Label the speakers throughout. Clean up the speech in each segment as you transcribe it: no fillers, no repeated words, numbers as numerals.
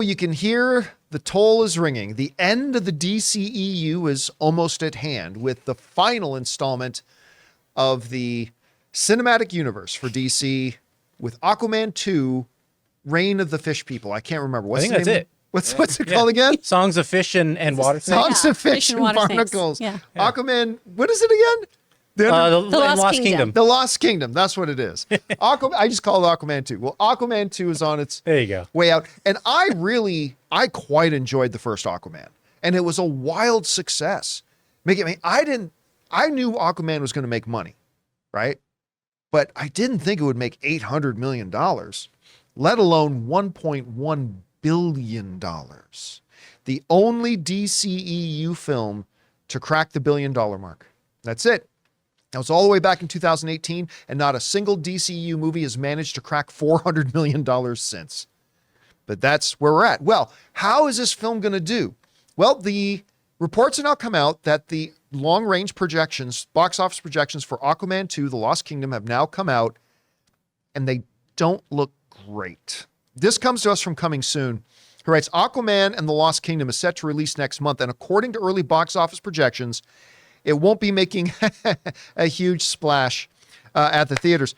Speaker 1: You can hear the toll is ringing. The end of the DCEU is almost at hand with the final installment of the cinematic universe for DC with Aquaman 2, Reign of the Fish People. I can't remember.
Speaker 2: I think that's it.
Speaker 1: What's it called again?
Speaker 2: Songs of Fish and Water Snakes.
Speaker 1: Songs of Fish and Barnacles.
Speaker 3: Yeah.
Speaker 1: Aquaman, what is it again?
Speaker 2: The Lost Kingdom.
Speaker 1: The Lost Kingdom. That's what it is. I just call it Aquaman 2. Well, Aquaman 2 is on its
Speaker 2: There you go.
Speaker 1: way out. And I quite enjoyed the first Aquaman. And it was a wild success. I knew Aquaman was going to make money, right? But I didn't think it would make $800 million, let alone $1.1 billion. The only DCEU film to crack the $1 billion mark. That's it. That was all the way back in 2018, and not a single DCEU movie has managed to crack $400 million since. But that's where we're at. Well, how is this film going to do? Well, the reports have now come out that the long-range projections, box office projections for Aquaman 2, The Lost Kingdom, have now come out, and they don't look great. This comes to us from Coming Soon, who writes, Aquaman and The Lost Kingdom is set to release next month, and according to early box office projections, it won't be making a huge splash at the theaters.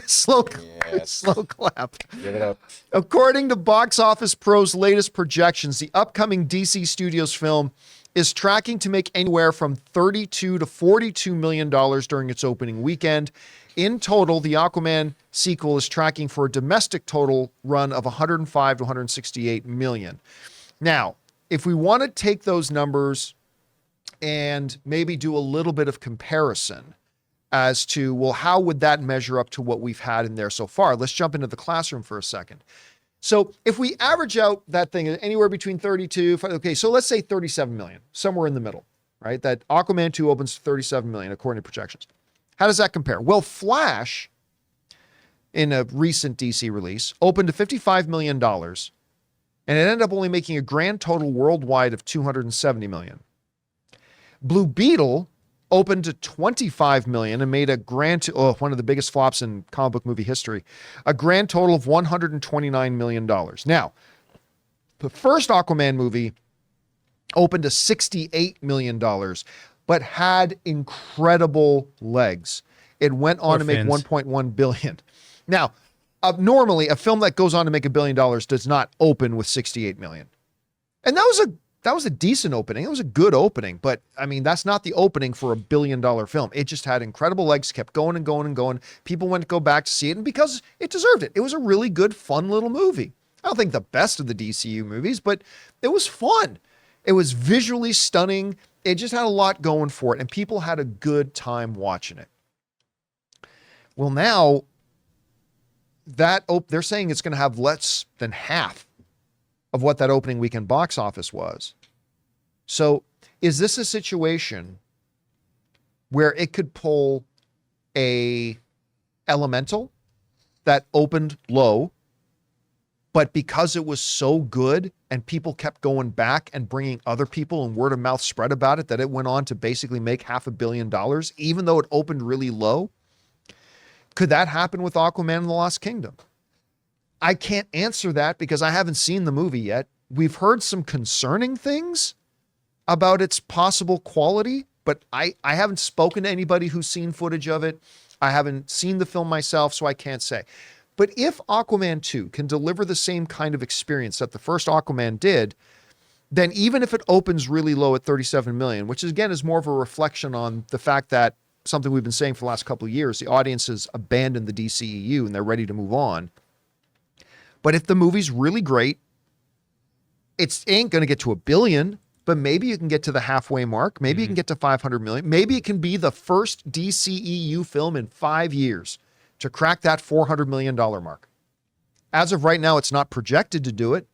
Speaker 1: Slow clap.
Speaker 4: Give it up.
Speaker 1: According to Box Office Pro's latest projections, the upcoming DC Studios film is tracking to make anywhere from $32 to $42 million during its opening weekend. In total, the Aquaman sequel is tracking for a domestic total run of 105 to 168 million. Now, if we want to take those numbers and maybe do a little bit of comparison as to, well, how would that measure up to what we've had in there so far? Let's jump into the classroom for a second. So if we average out that thing anywhere between 32, okay, so let's say 37 million, somewhere in the middle, right? That Aquaman 2 opens to 37 million according to projections. How does that compare? Well, Flash, in a recent DC release, opened to $55 million, and it ended up only making a grand total worldwide of $270 million. Blue Beetle opened to $25 million and made a one of the biggest flops in comic book movie history, a grand total of $129 million. Now, the first Aquaman movie opened to $68 million, but had incredible legs. It went on to make $1.1 billion. Now, normally a film that goes on to make $1 billion does not open with $68 million. And that was a decent opening. It was a good opening, but I mean, that's not the opening for a $1 billion film. It just had incredible legs, kept going and going and going. People went to go back to see it, and because it deserved it. It was a really good, fun little movie. I don't think the best of the DCU movies, but it was fun. It was visually stunning. It just had a lot going for it, and people had a good time watching it. Well, now they're saying it's going to have less than half of what that opening weekend box office was. So is this a situation where it could pull a Elemental that opened low, but because it was so good and people kept going back and bringing other people and word of mouth spread about it, that it went on to basically make $500 million, even though it opened really low? Could that happen with Aquaman and the Lost Kingdom? I can't answer that because I haven't seen the movie yet. We've heard some concerning things about its possible quality, but I haven't spoken to anybody who's seen footage of it. I haven't seen the film myself, so I can't say. But if Aquaman 2 can deliver the same kind of experience that the first Aquaman did, then even if it opens really low at 37 million, which again is more of a reflection on the fact that something we've been saying for the last couple of years, the audience has abandoned the DCEU and they're ready to move on. But if the movie's really great, it ain't going to get to $1 billion, but maybe you can get to the halfway mark. Maybe you can get to 500 million. Maybe it can be the first DCEU film in 5 years to crack that $400 million mark. As of right now, it's not projected to do it.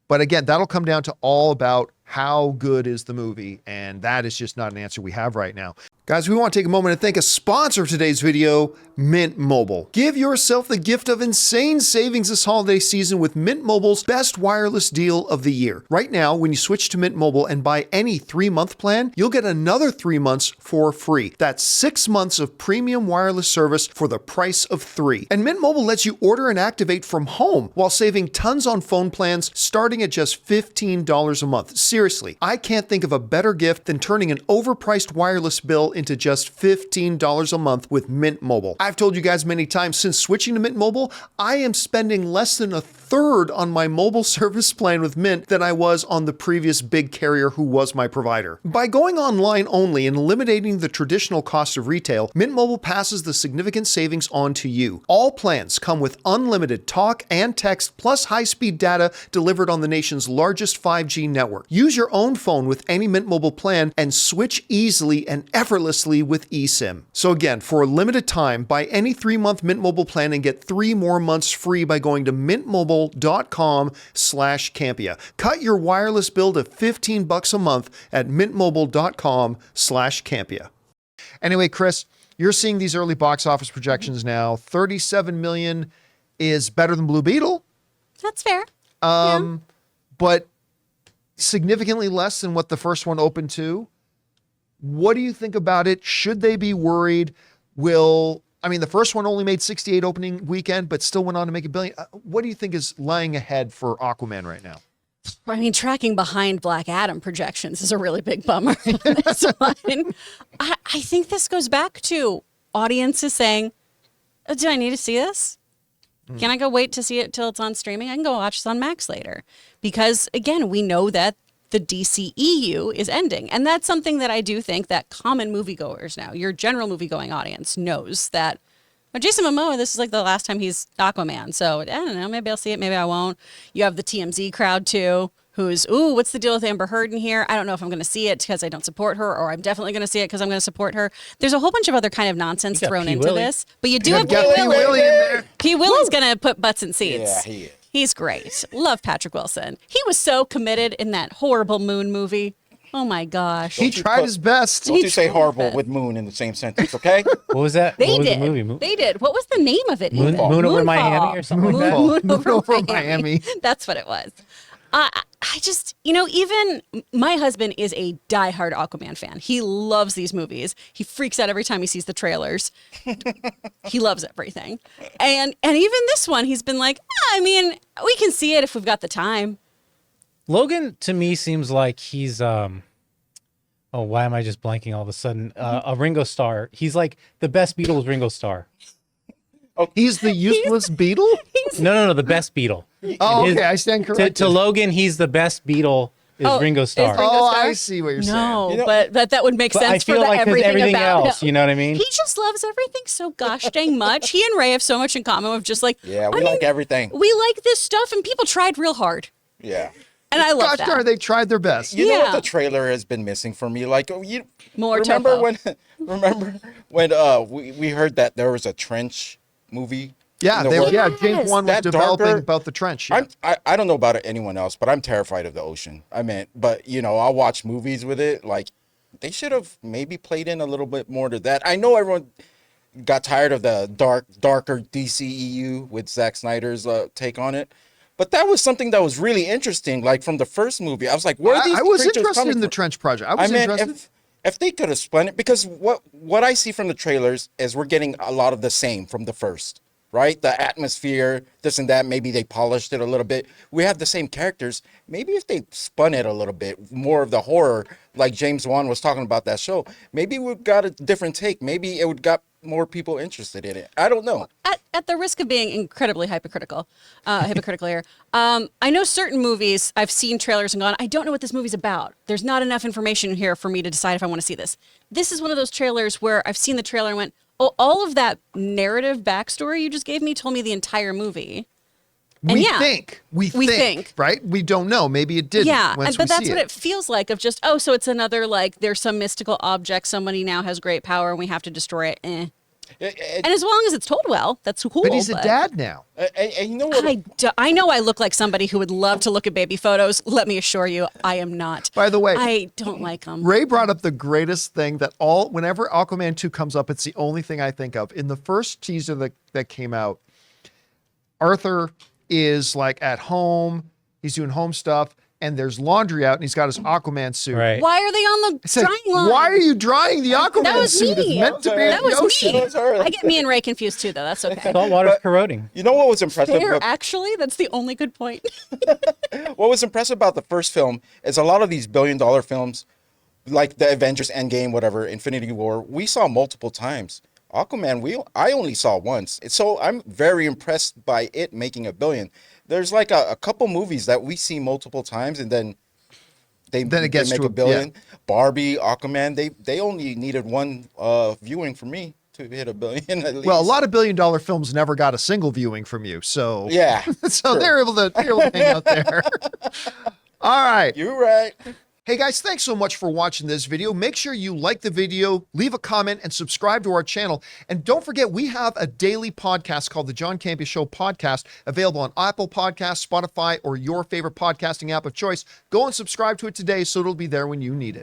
Speaker 1: But again, that'll come down to all about how good is the movie? And that is just not an answer we have right now. Guys, we want to take a moment and thank a sponsor of today's video, Mint Mobile. Give yourself the gift of insane savings this holiday season with Mint Mobile's best wireless deal of the year. Right now, when you switch to Mint Mobile and buy any 3-month plan, you'll get another 3 months for free. That's 6 months of premium wireless service for the price of 3. And Mint Mobile lets you order and activate from home while saving tons on phone plans starting at just $15 a month. Seriously, I can't think of a better gift than turning an overpriced wireless bill into just $15 a month with Mint Mobile. I've told you guys many times, since switching to Mint Mobile, I am spending less than a third on my mobile service plan with Mint than I was on the previous big carrier who was my provider. By going online only and eliminating the traditional cost of retail, Mint Mobile passes the significant savings on to you. All plans come with unlimited talk and text plus high-speed data delivered on the nation's largest 5G network. Use your own phone with any Mint Mobile plan and switch easily and effortlessly with eSIM. So again, for a limited time, buy any 3-month Mint Mobile plan and get 3 more months free by going to mintmobile.com/Campea. Cut your wireless bill to $15 a month at mintmobile.com/Campea. Anyway, Chris, you're seeing these early box office projections now. 37 million is better than Blue Beetle.
Speaker 3: That's fair.
Speaker 1: But significantly less than what the first one opened to. What do you think about it? Should they be worried? The first one only made 68 opening weekend, but still went on to make $1 billion. What do you think is lying ahead for Aquaman right now?
Speaker 3: I mean, tracking behind Black Adam projections is a really big bummer. This one. I think this goes back to audiences saying, oh, do I need to see this? Can I go wait to see it till it's on streaming? I can go watch this on Max later. Because, again, we know that the DCEU is ending. And that's something that I do think that common moviegoers now, your general moviegoing audience, knows that Jason Momoa, this is like the last time he's Aquaman. So I don't know, maybe I'll see it, maybe I won't. You have the TMZ crowd too, who's, ooh, what's the deal with Amber Heard in here? I don't know if I'm going to see it because I don't support her, or I'm definitely going to see it because I'm going to support her. There's a whole bunch of other kind of nonsense thrown into this. But you do have P. Willie in there. P. Willie's going to put butts in seats.
Speaker 4: Yeah, he is.
Speaker 3: He's great. Love Patrick Wilson. He was so committed in that horrible Moon movie. Oh my gosh.
Speaker 1: He tried his best.
Speaker 4: Don't you say horrible with Moon in the same sentence, okay?
Speaker 2: What was that?
Speaker 3: They
Speaker 2: what was
Speaker 3: did.
Speaker 2: The movie?
Speaker 3: They did. What was the name of it?
Speaker 2: Moon over Miami or something like that?
Speaker 3: Moon
Speaker 1: over Miami.
Speaker 3: That's what it was. I just, even my husband is a diehard Aquaman fan. He loves these movies. He freaks out every time he sees the trailers. He loves everything. And even this one, he's been like, we can see it if we've got the time.
Speaker 2: Logan, to me, seems like he's, why am I just blanking all of a sudden? A Ringo Starr. He's like the best Beatles Ringo Starr.
Speaker 1: Oh, he's the useless Beatle?
Speaker 2: No, the best Beatle.
Speaker 1: Oh, okay, I stand corrected.
Speaker 2: To Logan, he's the best Beatle is Ringo Starr.
Speaker 1: I see what you're saying.
Speaker 3: No, but that would make sense
Speaker 2: I feel
Speaker 3: for
Speaker 2: like everything
Speaker 3: about
Speaker 2: else,
Speaker 3: him.
Speaker 2: you know what I mean?
Speaker 3: He just loves everything so gosh dang much. He and Ray have so much in common of just like,
Speaker 4: yeah, we like everything.
Speaker 3: We like this stuff, and people tried real hard.
Speaker 4: Yeah.
Speaker 3: And I love that.
Speaker 1: Gosh darn, they tried their best.
Speaker 4: You know what the trailer has been missing for me? Like, remember when we heard that there was a trench movie?
Speaker 1: Yeah, James Wan was developing about the trench. Yeah.
Speaker 4: I don't know about anyone else, but I'm terrified of the ocean. But I'll watch movies with it. Like, they should have maybe played in a little bit more to that. I know everyone got tired of the darker DCEU with Zack Snyder's take on it. But that was something that was really interesting. Like, from the first movie, I was like, where are these
Speaker 1: I was
Speaker 4: creatures
Speaker 1: interested
Speaker 4: coming
Speaker 1: in the
Speaker 4: from?
Speaker 1: trench project. I was interested.
Speaker 4: If they could have spun it, because what I see from the trailers is we're getting a lot of the same from the first, right? The atmosphere, this and that. Maybe they polished it a little bit. We have the same characters. Maybe if they spun it a little bit, more of the horror, like James Wan was talking about that show, maybe we got a different take. Maybe it would got more people interested in it. I don't know.
Speaker 3: At the risk of being incredibly hypocritical here, I know certain movies, I've seen trailers and gone, I don't know what this movie's about. There's not enough information here for me to decide if I want to see this. This is one of those trailers where I've seen the trailer and went, oh, all of that narrative backstory you just gave me told me the entire movie.
Speaker 1: We think, right? We don't know. Maybe it didn't.
Speaker 3: Yeah, but that's what it feels like, of just, so it's another, like, there's some mystical object, somebody now has great power and we have to destroy it. And as long as it's told well, that's cool.
Speaker 1: But he's a dad now.
Speaker 4: And you know what?
Speaker 3: I know I look like somebody who would love to look at baby photos. Let me assure you, I am not.
Speaker 1: By the way,
Speaker 3: I don't like them.
Speaker 1: Ray brought up the greatest thing that whenever Aquaman 2 comes up, it's the only thing I think of. In the first teaser that came out, Arthur is like at home, he's doing home stuff, and there's laundry out, and he's got his Aquaman suit.
Speaker 2: Right.
Speaker 3: Why are they on the
Speaker 1: It's like,
Speaker 3: drying line?
Speaker 1: why are you drying the Aquaman
Speaker 3: That was
Speaker 1: suit? It's
Speaker 3: me.
Speaker 1: meant to be in
Speaker 3: That
Speaker 1: the
Speaker 3: was
Speaker 1: ocean.
Speaker 3: me.
Speaker 4: That was her.
Speaker 3: I get me and Ray confused too, though. That's okay.
Speaker 2: Salt water's corroding.
Speaker 4: You know what was impressive?
Speaker 3: Fair, actually, that's the only good point.
Speaker 4: What was impressive about the first film is a lot of these billion-dollar films, like the Avengers Endgame, whatever, Infinity War, we saw multiple times. Aquaman, I only saw once. So I'm very impressed by it making $1 billion. There's like a couple movies that we see multiple times, and then they
Speaker 1: it gets
Speaker 4: make
Speaker 1: to
Speaker 4: $1 billion.
Speaker 1: yeah.
Speaker 4: Barbie, Aquaman, they only needed one viewing for me to hit $1 billion at least.
Speaker 1: Well, a lot of billion-dollar films never got a single viewing from you, so
Speaker 4: Yeah.
Speaker 1: so
Speaker 4: true.
Speaker 1: they're able to hang out there. All right.
Speaker 4: You're right.
Speaker 1: Hey guys, thanks so much for watching this video. Make sure you like the video, leave a comment, and subscribe to our channel. And don't forget, we have a daily podcast called the John Campea Show Podcast, available on Apple Podcasts, Spotify, or your favorite podcasting app of choice. Go and subscribe to it today so it'll be there when you need it.